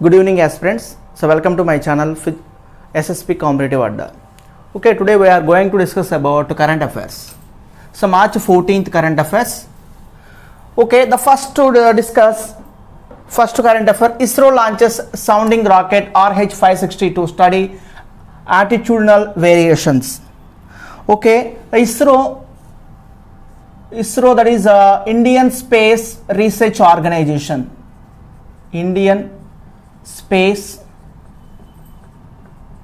Good evening aspirants. So welcome to my channel SSP Competitive Adda. Okay, today we are going to discuss about current affairs. So March 14th current affairs. Okay, the first to discuss first current affair, ISRO launches sounding rocket RH560 to study attitudinal variations. Okay, ISRO that is Indian Space Research Organization. Indian Space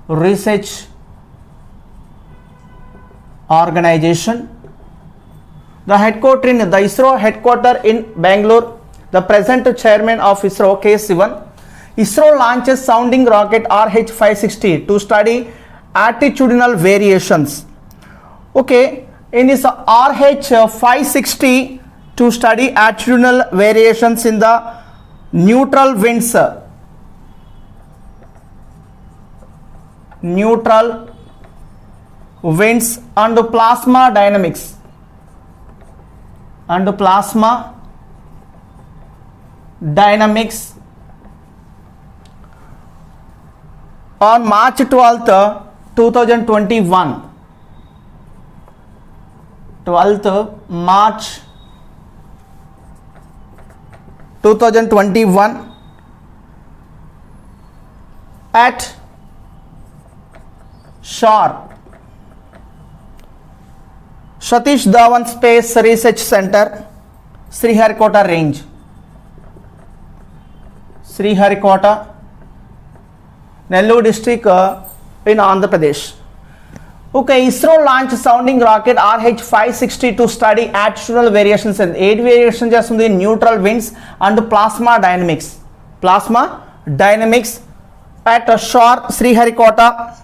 Research Organization. The ISRO headquarter in Bangalore. The present chairman of ISRO, K. Sivan. ISRO launches sounding rocket RH560 to study attitudinal variations. Okay, in this RH560 to study attitudinal variations in the neutral winds. Neutral winds and plasma dynamics. And plasma dynamics on March 12th, 2021. 12th March 2021 at SHAR, Satish Dhawan Space Research Center, Sriharikota Range. Sriharikota, Nellore district in Andhra Pradesh. Okay, ISRO launched sounding rocket RH560 to study attitudinal variations and 8 variations just in neutral winds and plasma dynamics. Plasma dynamics at SHAR, Sriharikota.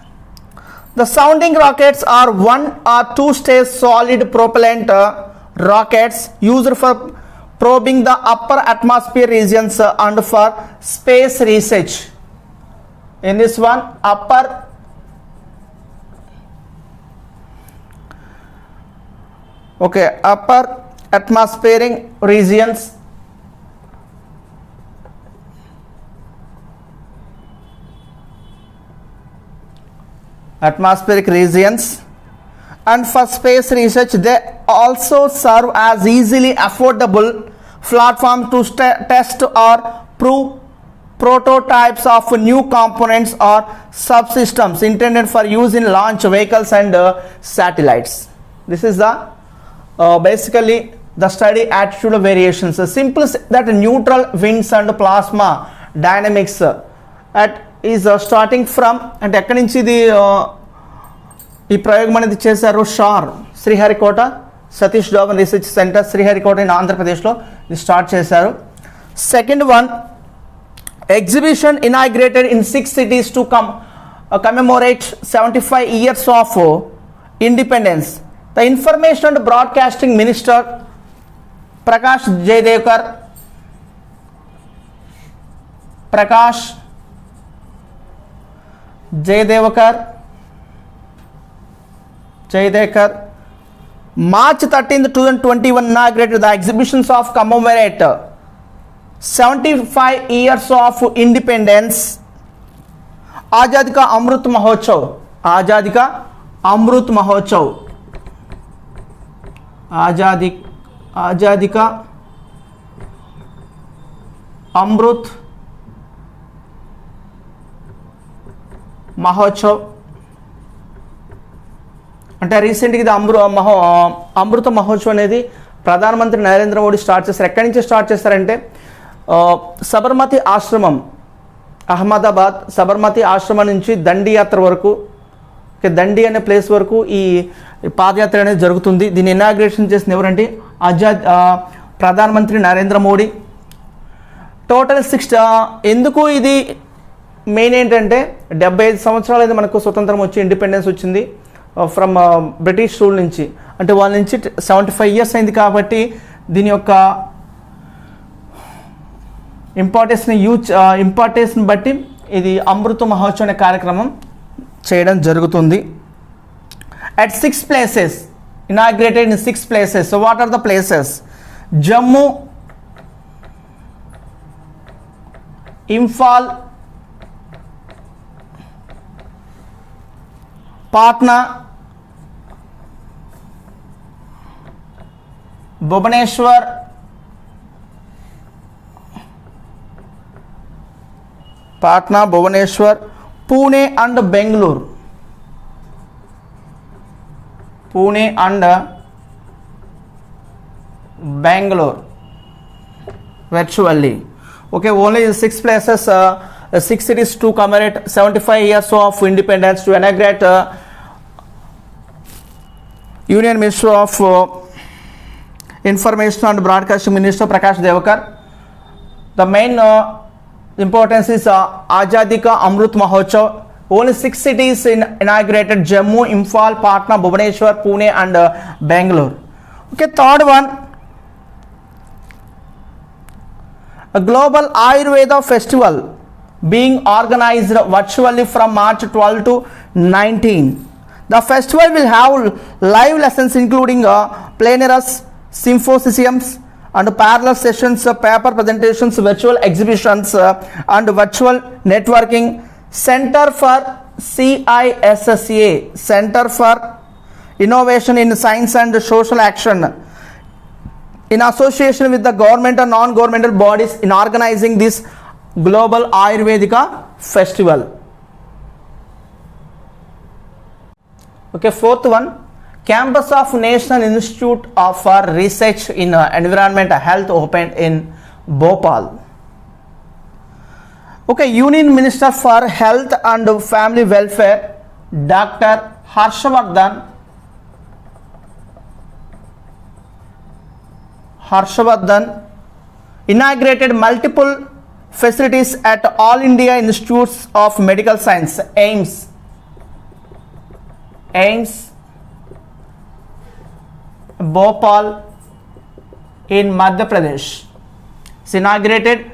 The sounding rockets are 1 or 2 stage solid propellant rockets used for probing the upper atmosphere regions and for space research. In this one, upper atmospheric regions. And for space research, they also serve as easily affordable platform to test or prove prototypes of new components or subsystems intended for use in launch vehicles and satellites. This is the basically the study attitudinal variations. Simple that neutral winds and plasma dynamics is starting from and ఎక్కడి నుంచి ఇది ఈ ప్రయోగం అనేది చేశారు SHAR Sriharikota Satish Dhawan research centre Sriharikota in ఆంధ్రప్రదేశ్లో ఇది start చేశారు. Second one, exhibition inaugurated in 6 cities to commemorate 75 years of independence. The Information and Broadcasting Minister Prakash Jayadevkar March 13th, 2021 inaugurated the exhibitions of commemorate 75 years of independence. Azadi Ka Amrit Mahotsav. Azadi Ka Amrit Mahotsav. Azadi Ka Amrit Mahotsav అంటే రీసెంట్గా ఇది అమృత మహోత్సవ్ అనేది ప్రధానమంత్రి Narendra Modi start చేస్తారు. ఎక్కడి నుంచి start చేస్తారంటే సబర్మతి ఆశ్రమం, అహ్మదాబాద్ సబర్మతి ఆశ్రమం నుంచి దండి యాత్ర వరకు, దండి అనే ప్లేస్ వరకు ఈ పాదయాత్ర అనేది జరుగుతుంది. దీన్ని ఇనాగ్రేషన్ చేసిన ఎవరంటే ప్రధానమంత్రి నరేంద్ర మోడీ. టోటల్ 6 ఎందుకు ఇది మెయిన్ ఏంటంటే 75 సంవత్సరాలు అయితే మనకు స్వతంత్రం వచ్చి ఇండిపెండెన్స్ వచ్చింది ఫ్రమ్ బ్రిటిష్ రూల్ నుంచి, అంటే వాళ్ళ నుంచి 75 years అయింది. కాబట్టి దీని యొక్క ఇంపార్టెన్స్ని బట్టి ఇది అమృత మహోత్సవ్ అనే కార్యక్రమం చేయడం జరుగుతుంది. At 6 places, inaugurated in 6 places. So what are the places? Jammu, Imphal, Patna, Bhubaneswar, Patna, Bhubaneswar, Pune and Bangalore. Pune and Bangalore virtually. Okay, only 6 places, 6 cities to commemorate 75 years of independence, to inaugurate Union Minister of Information and Broadcasting Minister Prakash Devakar. The main importance is Azadi Ka Amrut Mahotsav. Only 6 cities inaugurated: Jammu, Imphal, Patna, Bhubaneswar, Pune and Bangalore. Okay, third one, a global Ayurveda festival being organized virtually from March 12 to 19. The festival will have live lessons including plenarius, symposiums and parallel sessions, paper presentations, virtual exhibitions and virtual networking. Center for CISSA, Center for Innovation in Science and Social Action, in association with the government and non-governmental bodies, in organizing this global Ayurvedika festival. Okay, fourth one, campus of National Institute for Research in Environmental Health opened in Bhopal. Okay, Union Minister for Health and Family Welfare Dr. Harshavardhan inaugurated multiple facilities at All India Institutes of Medical Science, AIIMS, Bhopal in Madhya Pradesh. It's inaugurated.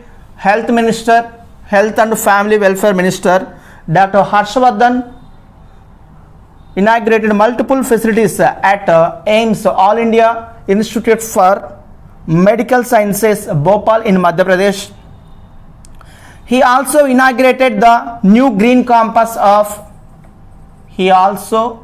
Health and Family Welfare Minister Dr. Harshavardhan inaugurated multiple facilities at AIIMS, All India Institute for Medical Sciences, Bhopal in Madhya Pradesh. He also inaugurated the new green campus of NIREH.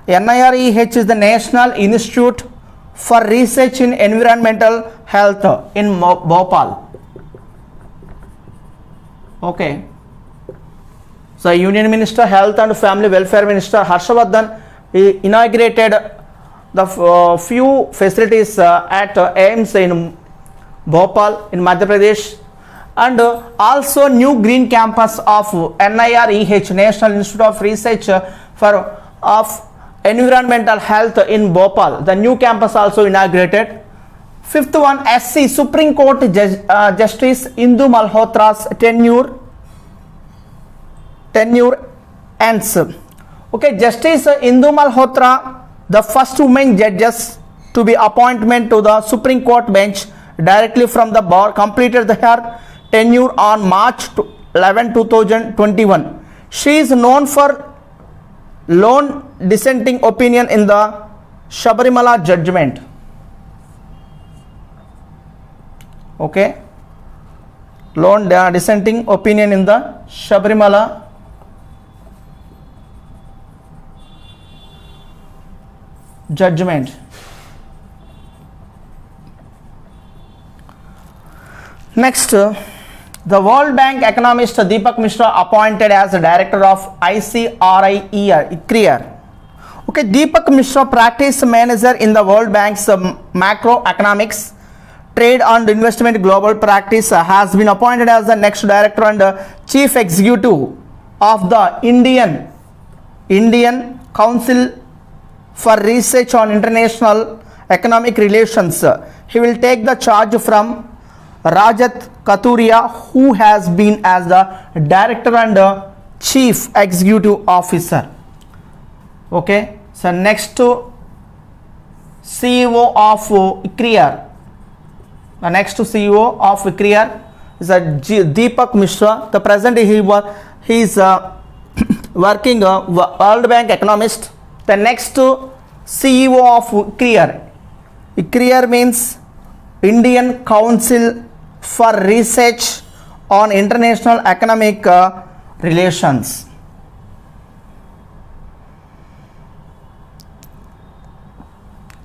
NIREH is the National Institute for Research in Environmental Health in Bhopal. Okay, so Union Minister, Health and Family Welfare Minister Harshavardhan inaugurated the few facilities at AIIMS in Bhopal in Madhya Pradesh, and also new green campus of NIREH, National Institute of Research of Environmental Health in Bhopal. The new campus also inaugurated. Fifth one, SC Supreme Court Justice Indu Malhotra's tenure ends. Okay, Justice Indu Malhotra, the first woman judges to be appointed to the Supreme Court bench directly from the bar, completed her tenure on March 11, 2021. She is known for lone dissenting opinion in the Shabarimala judgment. Okay, lone dissenting opinion in the Shabarimala judgment. Next, the World Bank economist Deepak Mishra appointed as the director of ICRIER. Okay, Deepak Mishra, practice manager in the World Bank's macroeconomics, trade and investment global practice, has been appointed as the next director and chief executive of the Indian Council for Research on International Economic Relations. He will take the charge from Rajat Kathuria, who has been as the director and chief executive officer. Okay, so next to CEO of ICRIER. The next CEO of ICRIER is Deepak Mishra. The present he is working World Bank economist. The next CEO of CREER. CREER means Indian Council for Research on International Economic Relations.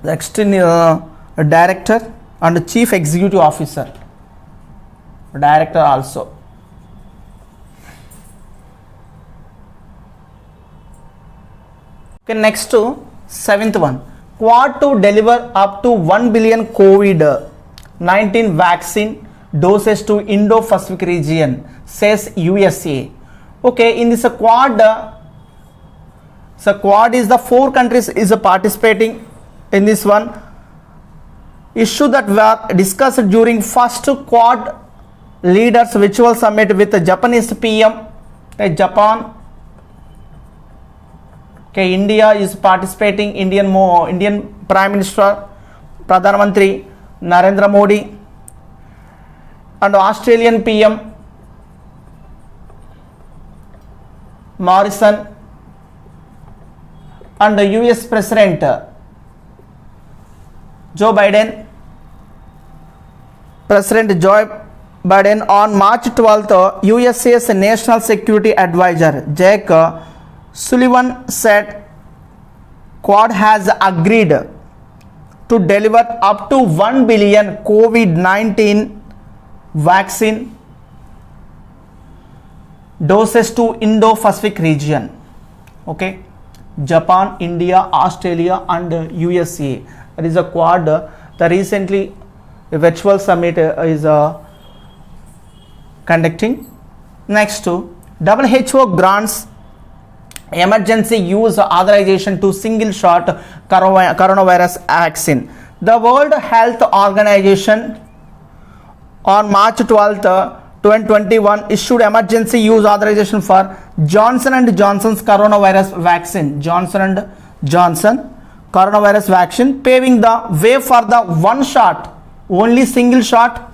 Next director and chief executive officer. Director also. Okay, next to seventh one. Quad to deliver up to 1 billion COVID-19 vaccine doses to Indo-Pacific region, says USA. Okay, in this Quad, so Quad is the 4 countries is participating in this one. Issue that were discussed during first Quad leaders virtual summit with the Japanese PM, Japan. Okay, India is participating. Indian Prime Minister Pradhan Mantri Narendra Modi and Australian PM Morrison and the US President Joe Biden. President Joe Biden on March 12th, USA's National Security Advisor Jake Sullivan said Quad has agreed to deliver up to 1 billion COVID-19 vaccine doses to Indo-Pacific region. Okay, Japan, India, Australia and USA. That is a Quad. The recently a virtual summit is conducting. Next to WHO grants emergency use authorization to single shot coronavirus vaccine. The World Health Organization on March 12th 2021 issued emergency use authorization for Johnson & Johnson's coronavirus vaccine. Johnson & Johnson coronavirus vaccine, paving the way for the one shot, only single shot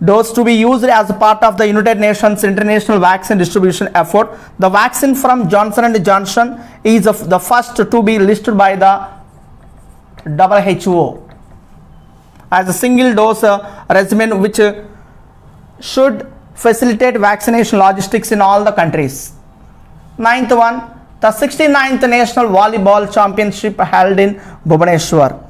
dose to be used as part of the United Nations international vaccine distribution effort. The vaccine from Johnson & Johnson is the first to be listed by the WHO as a single dose regimen, which should facilitate vaccination logistics in all the countries. Ninth one, the 69th National Volleyball Championship held in Bhubaneswar.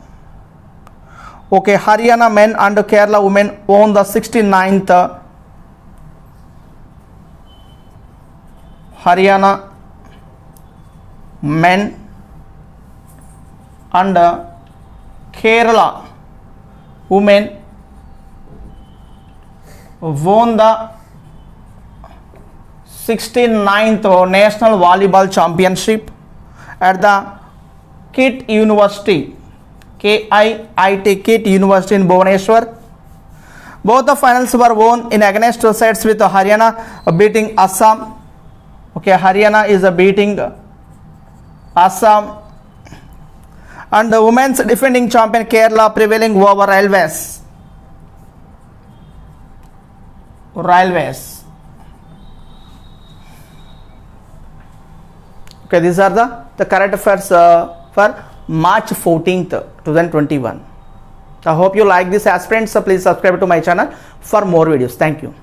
Okay, Haryana men and Kerala women won the 69th Haryana men and Kerala women won the 69th National Volleyball Championship at the KIT University, KIIT KIT University in Bhubaneswar. Both the finals were won in against two sets, with Haryana beating Assam. Okay, Haryana is beating Assam, and the women's defending champion Kerala prevailing over Railways. Okay, these are the current affairs for March 14th 2021. I hope you like this, aspirants. So please subscribe to my channel for more videos. Thank you.